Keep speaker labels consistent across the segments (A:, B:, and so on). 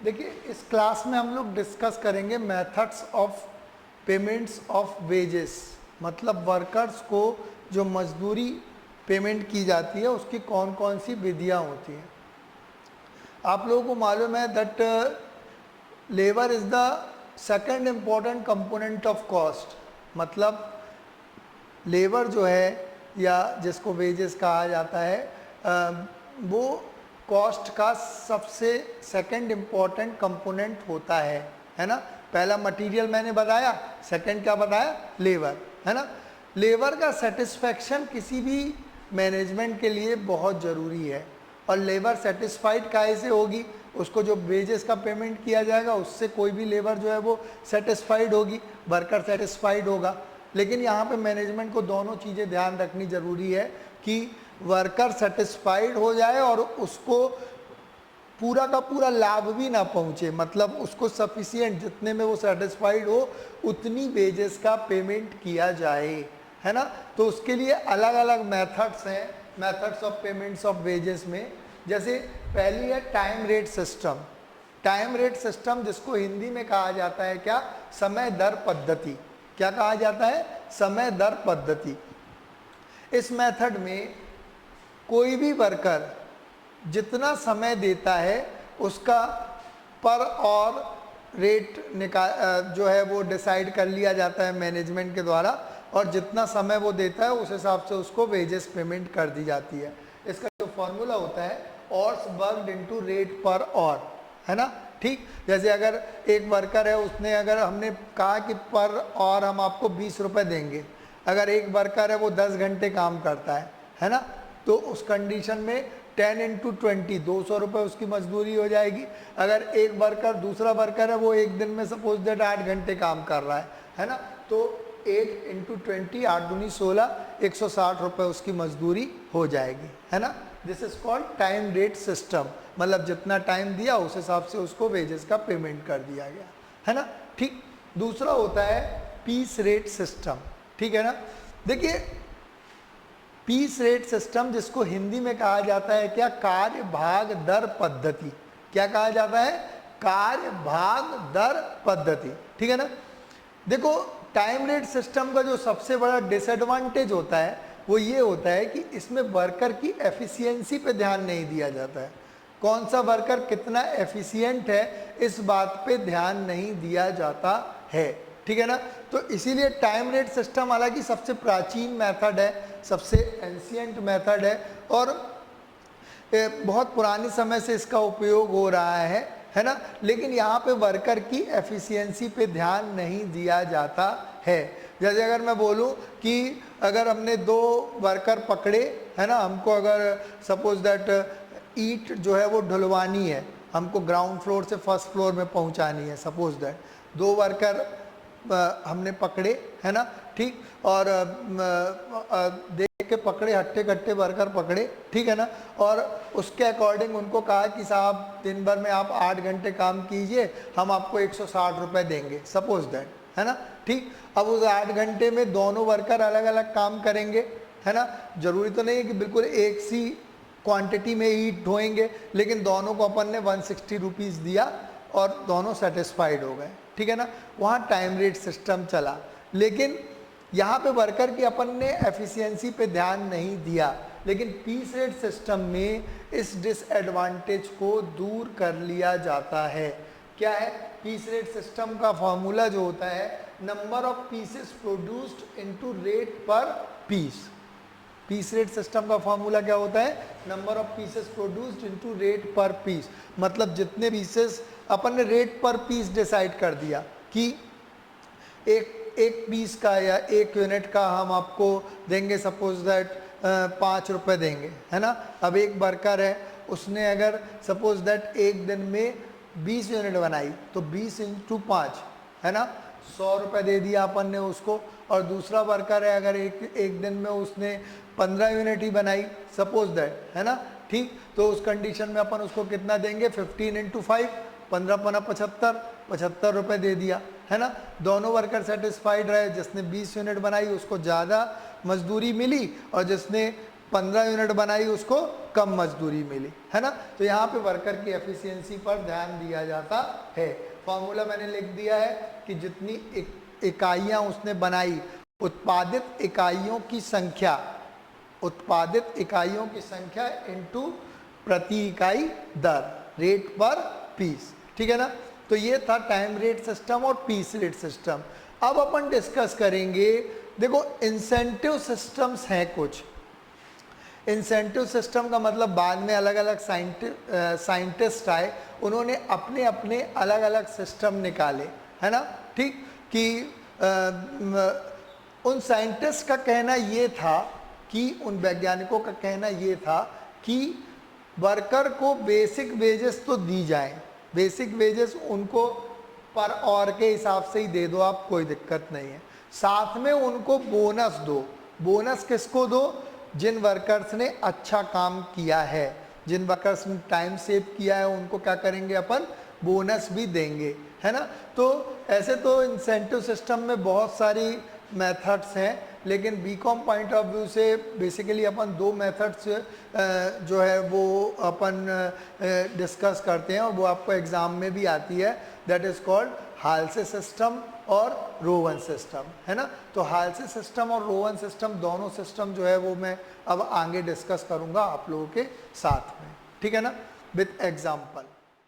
A: देखिए इस क्लास में हम लोग डिस्कस करेंगे methods of payments of wages, मतलब वर्कर्स को जो मजदूरी पेमेंट की जाती है उसकी कौन कौन सी विधियां होती हैं। आप लोगों को मालूम है that labour is the second important component of cost, मतलब लेबर जो है या जिसको वेजेस कहा जाता है वो कॉस्ट का सबसे सेकंड इम्पोर्टेंट कंपोनेंट होता है ना। पहला मटेरियल मैंने बताया, सेकंड क्या बताया, लेबर, है ना। लेबर का सेटिस्फैक्शन किसी भी मैनेजमेंट के लिए बहुत ज़रूरी है, और लेबर सेटिस्फाइड काहे से होगी, उसको जो वेजेस का पेमेंट किया जाएगा उससे कोई भी लेबर जो है वो सेटिस्फाइड होगी, वर्कर सेटिस्फाइड होगा। लेकिन यहाँ पे मैनेजमेंट को दोनों चीज़ें ध्यान रखनी ज़रूरी है कि वर्कर सेटिस्फाइड हो जाए और उसको पूरा का पूरा लाभ भी ना पहुँचे, मतलब उसको सफिशिएंट जितने में वो सेटिस्फाइड हो उतनी वेजेस का पेमेंट किया जाए, है ना। तो उसके लिए अलग अलग मेथड्स हैं, methods of payments of wages में। जैसे पहली है time rate system. Time rate system जिसको हिंदी में कहा जाता है क्या, समय दर पद्धति। क्या कहा जाता है, समय दर पद्धति। इस मेथड में कोई भी वर्कर जितना समय देता है उसका पर और रेट जो है वो डिसाइड कर लिया जाता है मैनेजमेंट के द्वारा, और जितना समय वो देता है उस हिसाब से उसको वेजेस पेमेंट कर दी जाती है। इसका जो फॉर्मूला होता है ऑर्स वर्कड इनटू रेट पर ऑर, है ना। ठीक, जैसे अगर एक वर्कर है, उसने अगर हमने कहा कि पर और हम आपको 20 रुपये देंगे, अगर एक वर्कर है वो 10 घंटे काम करता है ना, तो उस कंडीशन में 10 × 20 200 रुपये उसकी मजदूरी हो जाएगी। अगर एक वर्कर, दूसरा वर्कर है वो एक दिन में सपोज दैट 8 घंटे काम कर रहा है ना, तो 8 × 20 8 दूनी 16 160 रुपये उसकी मजदूरी हो जाएगी, है ना। This is called time rate system, मतलब जितना टाइम दिया उस हिसाब से उसको वेजेस का पेमेंट कर दिया गया, है ना। ठीक, दूसरा होता है पीस रेट सिस्टम, ठीक है ना। देखिए पीस रेट सिस्टम जिसको हिंदी में कहा जाता है क्या, कार्य भाग दर पद्धति। क्या कहा जाता है, कार्य भाग दर पद्धति, ठीक है ना। देखो टाइम रेट सिस्टम का जो सबसे बड़ा डिसएडवांटेज होता है वो ये होता है कि इसमें वर्कर की एफिशिएंसी पे ध्यान नहीं दिया जाता है। कौन सा वर्कर कितना एफिशिएंट है इस बात पे ध्यान नहीं दिया जाता है, ठीक है ना। तो इसीलिए टाइम रेट सिस्टम हालांकि सबसे प्राचीन मेथड है, सबसे एंशिएंट मेथड है, और बहुत पुराने समय से इसका उपयोग हो रहा है ना। लेकिन यहाँ पे वर्कर की एफिशिएंसी पे ध्यान नहीं दिया जाता है। जैसे अगर मैं बोलूँ कि अगर हमने 2 वर्कर पकड़े, है ना, हमको अगर सपोज दैट ईंट जो है वो ढुलवानी है, हमको ग्राउंड फ्लोर से फर्स्ट फ्लोर में पहुँचानी है, सपोज दैट 2 वर्कर हमने पकड़े, है ना, ठीक, और देख के पकड़े, हट्टे कट्टे वर्कर पकड़े, ठीक है ना, और उसके अकॉर्डिंग उनको कहा कि साहब दिन भर में आप 8 घंटे काम कीजिए, हम आपको 160 रुपये देंगे, सपोज दैट, है ना। ठीक, अब उस 8 घंटे में दोनों वर्कर अलग अलग काम करेंगे, है ना। जरूरी तो नहीं है कि बिल्कुल एक सी क्वांटिटी में ईंट ढोएंगे, लेकिन दोनों को अपन ने 160 रुपीज़ दिया और दोनों सेटिस्फाइड हो गए, ठीक है ना। वहाँ टाइम रेट सिस्टम चला, लेकिन यहाँ पे वर्कर की अपन ने एफिशिएंसी पे ध्यान नहीं दिया। लेकिन पीस रेट सिस्टम में इस डिसएडवांटेज को दूर कर लिया जाता है। क्या है, पीस रेट सिस्टम का फॉर्मूला जो होता है number of pieces produced into rate पर पीस। पीस रेट सिस्टम का फॉर्मूला क्या होता है, number of pieces produced into rate पर पीस, मतलब जितने पीसेस अपन ने रेट पर पीस डिसाइड कर दिया कि एक पीस का या 1 यूनिट का हम आपको देंगे, सपोज दैट 5 रुपये देंगे, है ना। अब एक वर्कर है, उसने अगर सपोज दैट एक दिन में 20 यूनिट बनाई तो 20 × 5, है ना, 100 रुपये दे दिया अपन ने उसको। और दूसरा वर्कर है, अगर एक दिन में उसने 15 यूनिट ही बनाई, सपोज दैट, है ना, ठीक, तो उस कंडीशन में अपन उसको कितना देंगे, 15 × 5, 15 × 75, 75 रुपये दे दिया, है ना। दोनों वर्कर सेटिस्फाइड रहे, जिसने 20 यूनिट बनाई उसको ज़्यादा मजदूरी मिली और जिसने 15 यूनिट बनाई उसको कम मजदूरी मिली, है ना। तो यहाँ पे वर्कर की एफिशिएंसी पर ध्यान दिया जाता है। फॉर्मूला मैंने लिख दिया है कि जितनी इकाइयाँ उसने बनाई, उत्पादित इकाइयों की संख्या, उत्पादित इकाइयों की संख्या इनटू प्रति इकाई दर, रेट पर पीस, ठीक है ना। तो ये था टाइम रेट सिस्टम और पीस रेट सिस्टम। अब अपन डिस्कस करेंगे, देखो इंसेंटिव सिस्टम्स हैं कुछ। इंसेंटिव सिस्टम का मतलब बाद में अलग अलग साइंटिस्ट आए, उन्होंने अपने अपने अलग अलग सिस्टम निकाले, है ना, ठीक। कि उन साइंटिस्ट का कहना ये था कि उन वैज्ञानिकों का कहना ये था कि वर्कर को बेसिक वेजेस तो दी जाए, बेसिक वेजेस उनको पर आवर के हिसाब से ही दे दो आप, कोई दिक्कत नहीं है। साथ में उनको बोनस दो। बोनस किसको दो? जिन वर्कर्स ने अच्छा काम किया है, जिन वर्कर्स ने टाइम सेव किया है, उनको क्या करेंगे अपन? बोनस भी देंगे, है ना। तो ऐसे तो इंसेंटिव सिस्टम में बहुत सारी मेथड्स हैं, लेकिन बीकॉम पॉइंट ऑफ व्यू से बेसिकली अपन दो मेथड्स जो है वो अपन डिस्कस करते हैं और वो आपको एग्ज़ाम में भी आती है, दैट इज़ कॉल्ड हाल्से सिस्टम और रोवन सिस्टम, है ना। तो हाल्से सिस्टम और रोवन सिस्टम दोनों सिस्टम जो है वो मैं अब आगे डिस्कस करूँगा आप लोगों के साथ में, ठीक है ना, विथ एग्जाम्पल,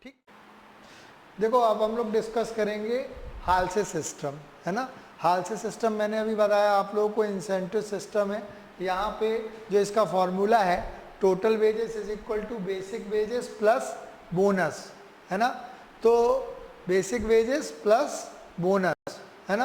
A: ठीक। देखो अब हम लोग डिस्कस करेंगे हाल्से सिस्टम, है ना। हाल्से सिस्टम मैंने अभी बताया आप लोगों को इंसेंटिव सिस्टम है। यहाँ पे जो इसका फॉर्मूला है, total wages is equal to basic wages plus bonus, है ना। तो बेसिक वेजेस प्लस बोनस, है ना।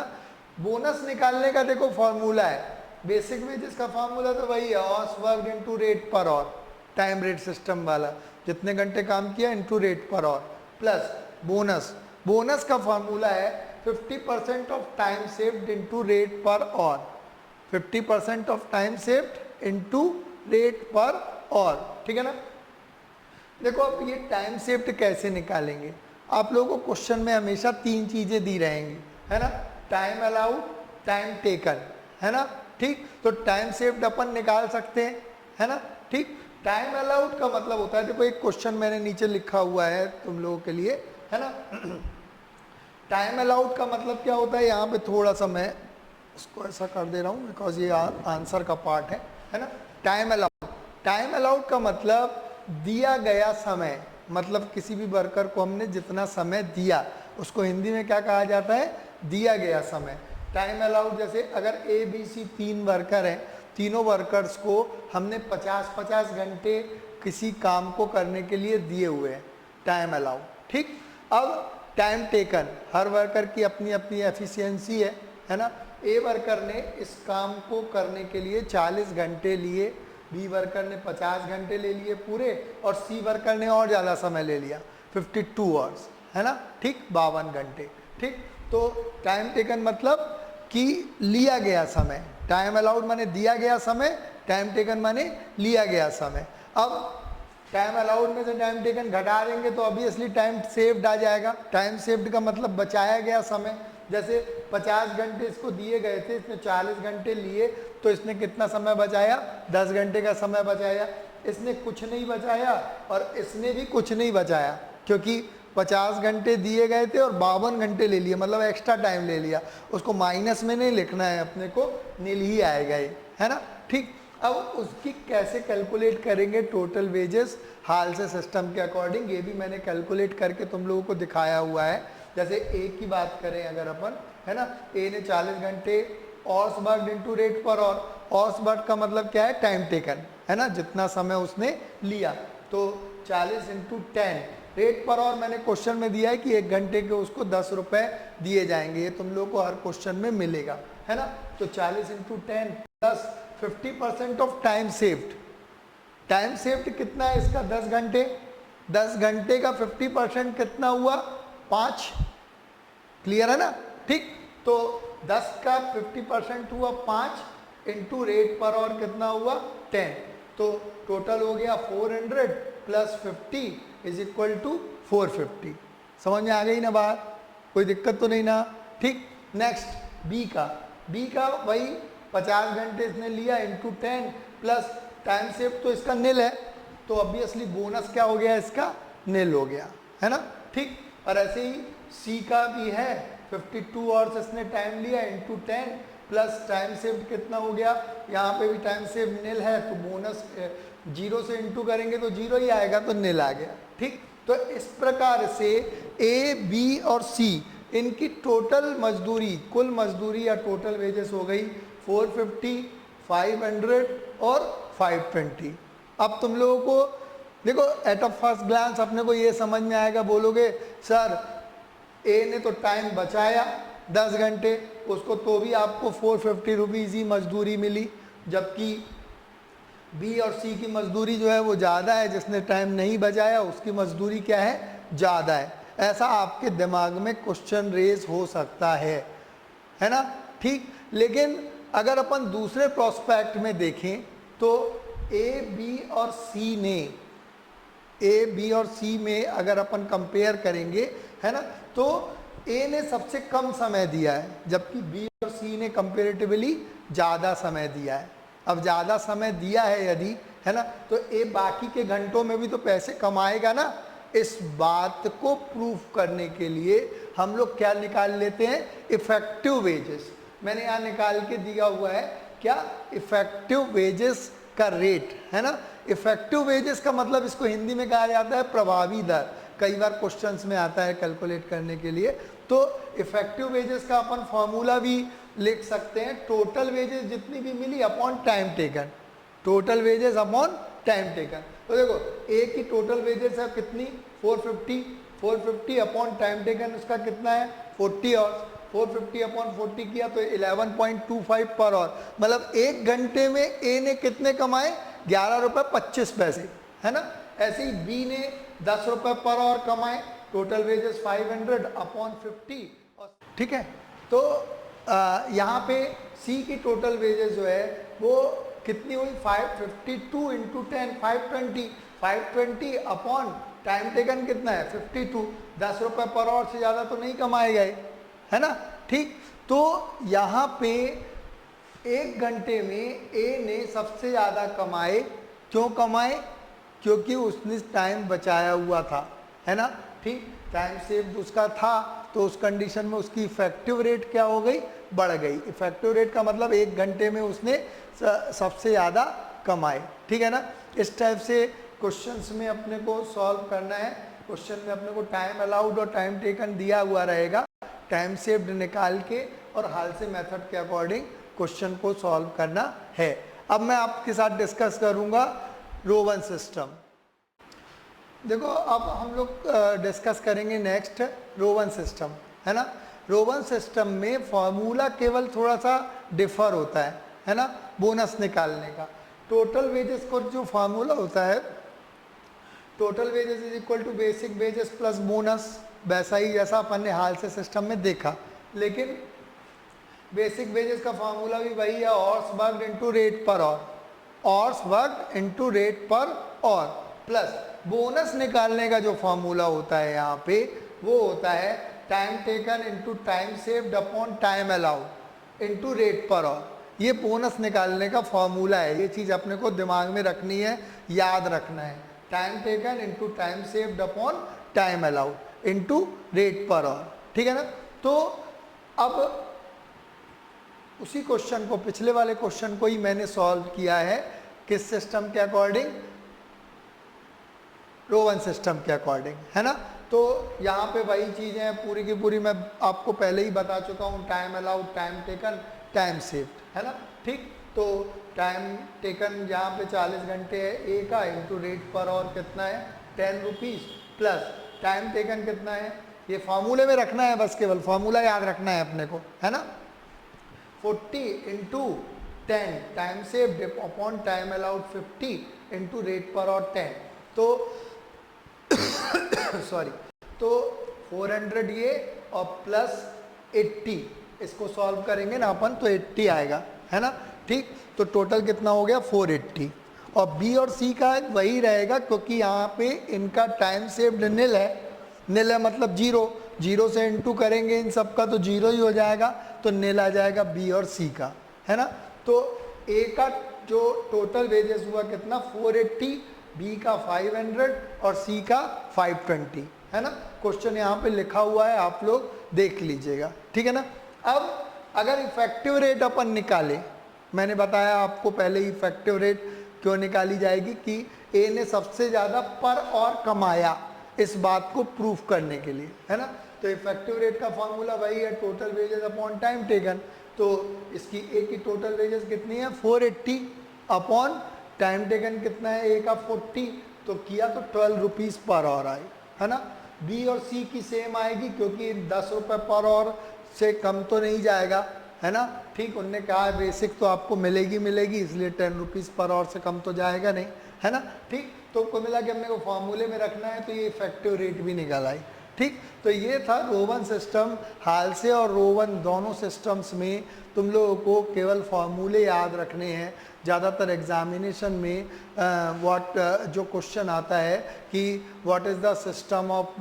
A: बोनस निकालने का देखो फॉर्मूला है, बेसिक वेजेस का फॉर्मूला तो वही है, hours work into rate per hour, time rate system वाला, जितने घंटे काम किया into rate per hour, plus bonus. Bonus का फॉर्मूला है 50% of time saved into rate per hour, 50% of time saved into rate per hour, ठीक है ना। देखो अब ये टाइम सेव्ड कैसे निकालेंगे, आप लोगों को क्वेश्चन में हमेशा तीन चीजें दी रहेंगी, है ना। टाइम अलाउड, टाइम टेकन, है ना, ठीक। तो टाइम सेव्ड अपन निकाल सकते हैं, है ना, ठीक। टाइम अलाउड का मतलब होता है, देखो एक क्वेश्चन मैंने नीचे लिखा हुआ है तुम लोगों के लिए, है ना। टाइम अलाउड का मतलब क्या होता है, यहाँ पे थोड़ा सा मैं इसको ऐसा कर दे रहा हूँ बिकॉज ये आंसर का पार्ट है ना। टाइम अलाउड, टाइम अलाउड का मतलब दिया गया समय, मतलब किसी भी वर्कर को हमने जितना समय दिया उसको हिंदी में क्या कहा जाता है? दिया गया समय। टाइम अलाउड जैसे अगर ए बी सी तीन वर्कर हैं, तीनों वर्कर्स को हमने 50-50 घंटे किसी काम को करने के लिए दिए हुए हैं, टाइम अलाउड, ठीक। अब टाइम टेकन, हर वर्कर की अपनी अपनी एफिशिएंसी है ना। ए वर्कर ने इस काम को करने के लिए 40 घंटे लिए, बी वर्कर ने 50 घंटे ले लिए पूरे, और सी वर्कर ने और ज़्यादा समय ले लिया 52 आवर्स, है ना, ठीक, 52 घंटे, ठीक। तो टाइम टेकन मतलब कि लिया गया समय, टाइम अलाउड माने दिया गया समय, टाइम टेकन माने लिया गया समय। अब टाइम अलाउड में से टाइम टेकन घटा देंगे तो ऑब्वियसली टाइम सेव्ड आ जाएगा। टाइम सेव्ड का मतलब बचाया गया समय, जैसे 50 घंटे इसको दिए गए थे, इसने 40 घंटे लिए, तो इसने कितना समय बचाया? 10 घंटे का समय बचाया। इसने कुछ नहीं बचाया और इसने भी कुछ नहीं बचाया, क्योंकि 50 घंटे दिए गए थे और 52 घंटे ले लिए, मतलब एक्स्ट्रा टाइम ले लिया। उसको माइनस में नहीं लिखना है, अपने को नील ही आएगा ये, है ना, ठीक। अब उसकी कैसे कैलकुलेट करेंगे टोटल वेजेस हाल्से सिस्टम के अकॉर्डिंग, ये भी मैंने कैलकुलेट करके तुम लोगों को दिखाया हुआ है। जैसे ए की बात करें अगर अपन, है ना, ए ने 40 घंटे hours worked into rate per hour, hours work का मतलब क्या है? टाइम टेकन, है ना, जितना समय उसने लिया, तो 40 इंटू 10 रेट पर आवर मैंने क्वेश्चन में दिया है कि 1 घंटे के उसको 10 रुपए दिए जाएंगे, ये तुम लोगों को हर क्वेश्चन में मिलेगा, है ना। तो 40 into 10 plus 50% of time saved, time saved कितना है इसका? 10 घंटे, 10 घंटे का 50% कितना हुआ? 5, क्लियर है ना, ठीक। तो 10 का 50% हुआ 5 इंटू रेट पर आवर कितना हुआ? 10, तो टोटल हो गया 400 प्लस 50 इज इक्वल टू 450। समझ में आ गई ना बात? कोई दिक्कत तो नहीं ना, ठीक। नेक्स्ट बी का वही 50 घंटे इसने लिया इंटू 10 प्लस टाइम सेव तो इसका निल है, तो ऑब्वियसली बोनस क्या हो गया, इसका निल हो गया, है ना, ठीक। और ऐसे ही सी का भी है, 52 आवर्स इसने टाइम लिया इंटू 10 प्लस टाइम सेव कितना हो गया, यहाँ पे भी टाइम सेव निल है, तो बोनस 0 से इंटू करेंगे तो 0 ही आएगा, तो निल आ गया, ठीक। तो इस प्रकार से ए, बी और सी इनकी टोटल मजदूरी, कुल मजदूरी या टोटल वेजेस हो गई 450, 500 और 520। अब तुम लोगों को देखो एट अ फर्स्ट ग्लांस अपने को ये समझ में आएगा, बोलोगे सर ए ने तो टाइम बचाया 10 घंटे, उसको तो भी आपको 450 रुपीज़ ही मजदूरी मिली, जबकि बी और सी की मजदूरी जो है वो ज़्यादा है, जिसने टाइम नहीं बचाया उसकी मजदूरी क्या है, ज़्यादा है। ऐसा आपके दिमाग में क्वेश्चन रेज हो सकता है ना, ठीक। लेकिन अगर अपन दूसरे प्रोस्पेक्ट में देखें तो ए, बी और सी ने, ए, बी और सी में अगर अपन कंपेयर करेंगे, है ना, तो ए ने सबसे कम समय दिया है, जबकि बी और सी ने कंपेरेटिवली ज़्यादा समय दिया है। अब ज़्यादा समय दिया है यदि, है ना, तो ए बाकी के घंटों में भी तो पैसे कमाएगा ना। इस बात को प्रूफ करने के लिए हम लोग क्या निकाल लेते हैं, इफेक्टिव वेजेस। मैंने यहाँ निकाल के दिया हुआ है क्या, इफेक्टिव वेजेस का रेट, है ना। इफेक्टिव वेजेस का मतलब इसको हिंदी में कहा जाता है प्रभावी दर, कई बार क्वेश्चंस में आता है कैलकुलेट करने के लिए। तो इफेक्टिव वेजेस का अपन फॉर्मूला भी लिख सकते हैं, टोटल वेजेस जितनी भी मिली upon time taken, total wages upon time taken. तो देखो ए की टोटल वेजेस है कितनी, 450 अपॉन टाइम टेकन उसका कितना है 40 आवर्स, 450 अपॉन 40 किया तो 11.25 पर आवर, मतलब 1 घंटे में ए ने कितने कमाए, 11 रुपये 25 पैसे, है ना। ऐसे ही बी ने 10 रुपये पर आवर कमाए, टोटल वेजेस 500 अपॉन 50, ठीक है। तो यहाँ पे सी की टोटल वेजेस जो है वो कितनी हुई, 552 इंटू 10 520 अपॉन टाइम टेकन कितना है 52, 10 रुपये पर आवर से ज़्यादा तो नहीं कमाए गए, है ना, ठीक। तो यहाँ पे 1 घंटे में ए ने सबसे ज़्यादा कमाए, क्यों कमाए, क्योंकि उसने टाइम बचाया हुआ था, है ना, ठीक। टाइम सेव उसका था, तो उस कंडीशन में उसकी इफेक्टिव रेट क्या हो गई, बढ़ गई। इफेक्टिव रेट का मतलब 1 घंटे में उसने सबसे ज़्यादा कमाए, ठीक है ना। इस टाइप से क्वेश्चंस में अपने को सॉल्व करना है। क्वेश्चन में अपने को टाइम अलाउड और टाइम टेकन दिया हुआ रहेगा, टाइम सेव्ड निकाल के और हाल से मेथड के अकॉर्डिंग क्वेश्चन को सॉल्व करना है। अब मैं आपके साथ डिस्कस करूँगा रोवन सिस्टम। देखो अब हम लोग डिस्कस करेंगे नेक्स्ट रोवन सिस्टम, है ना। रोवन सिस्टम में फॉर्मूला केवल थोड़ा सा डिफर होता है ना, बोनस निकालने का। टोटल वेजेस को जो फार्मूला होता है, total wages is equal to basic wages plus bonus, वैसा ही जैसा अपन ने हाल से सिस्टम में देखा। लेकिन बेसिक वेजेस का फार्मूला भी वही है, hours worked into rate per hour, hours worked into rate per hour, plus bonus निकालने का जो फार्मूला होता है यहाँ पे वो होता है time taken into time saved upon time allowed into rate per our. ये बोनस निकालने का फॉर्मूला है, ये चीज़ अपने को दिमाग में रखनी है, याद रखना है। Time taken into time saved upon time allowed into rate per hour, ठीक है ना। तो अब उसी क्वेश्चन को, पिछले वाले क्वेश्चन को ही मैंने सॉल्व किया है, किस सिस्टम के अकॉर्डिंग, रोवन सिस्टम के अकॉर्डिंग, है ना। तो यहाँ पे वही चीज़ें हैं पूरी की पूरी, मैं आपको पहले ही बता चुका हूँ, time allowed, time taken, time saved, है ना, ठीक। तो टाइम टेकन यहाँ पे 40 घंटे है ए का, इंटू रेट पर आवर कितना है 10 रुपीज़, प्लस टाइम टेकन कितना है, ये फार्मूले में रखना है, बस केवल फार्मूला याद रखना है अपने को, है ना। 40 into 10 time saved upon time allowed 50 into rate per our 10, तो सॉरी, तो 400 ये और प्लस 80, इसको सॉल्व करेंगे ना अपन तो 80 आएगा, है ना, ठीक। तो टोटल कितना हो गया 480, और बी और सी का वही रहेगा, क्योंकि यहाँ पे इनका टाइम सेव्ड निल है मतलब जीरो से इनटू करेंगे इन सब का तो जीरो ही हो जाएगा, तो निल आ जाएगा बी और सी का, है ना। तो ए का जो टोटल वेजेस हुआ कितना 480, बी का 500 और सी का 520, है ना। क्वेश्चन यहाँ पे लिखा हुआ है, आप लोग देख लीजिएगा, ठीक है ना। अब अगर इफेक्टिव रेट अपन निकाले, मैंने बताया आपको पहले इफेक्टिव रेट क्यों निकाली जाएगी कि ए ने सबसे ज़्यादा पर और कमाया, इस बात को प्रूफ करने के लिए, है ना। तो इफेक्टिव रेट का फॉर्मूला वही है, total wages upon time taken. तो इसकी ए की टोटल वेजेस कितनी है 480 अपॉन टाइम टेकन कितना है ए का 40, तो किया तो 12 रुपीज़ पर आवर आई, है ना। बी और सी की सेम आएगी क्योंकि 10 रुपये पर आवर से कम तो नहीं जाएगा, है ना। ठीक, उनने कहा है बेसिक तो आपको मिलेगी इसलिए 10 रुपीज़ पर आवर से कम तो जाएगा नहीं, है ना। ठीक, तो कुल मिला के हमने को फॉर्मूले में रखना है, तो ये इफेक्टिव रेट भी निकल आई। ठीक, तो ये था रोवन सिस्टम। हाल से और रोवन दोनों सिस्टम्स में तुम लोगों को केवल फॉर्मूले याद रखने हैं। ज़्यादातर एग्जामिनेशन में जो क्वेश्चन आता है कि what is the system of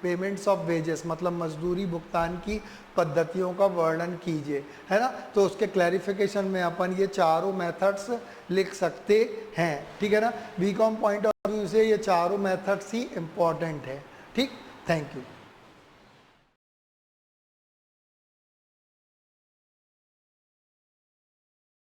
A: payments of wages, मतलब मजदूरी भुगतान की पद्धतियों का वर्णन कीजिए, है ना। तो उसके क्लैरिफिकेशन में अपन ये चारों मेथड्स लिख सकते हैं, ठीक है ना। बीकॉम पॉइंट ऑफ व्यू से ये चारों मेथड्स ही इम्पॉर्टेंट है। ठीक, थैंक यू।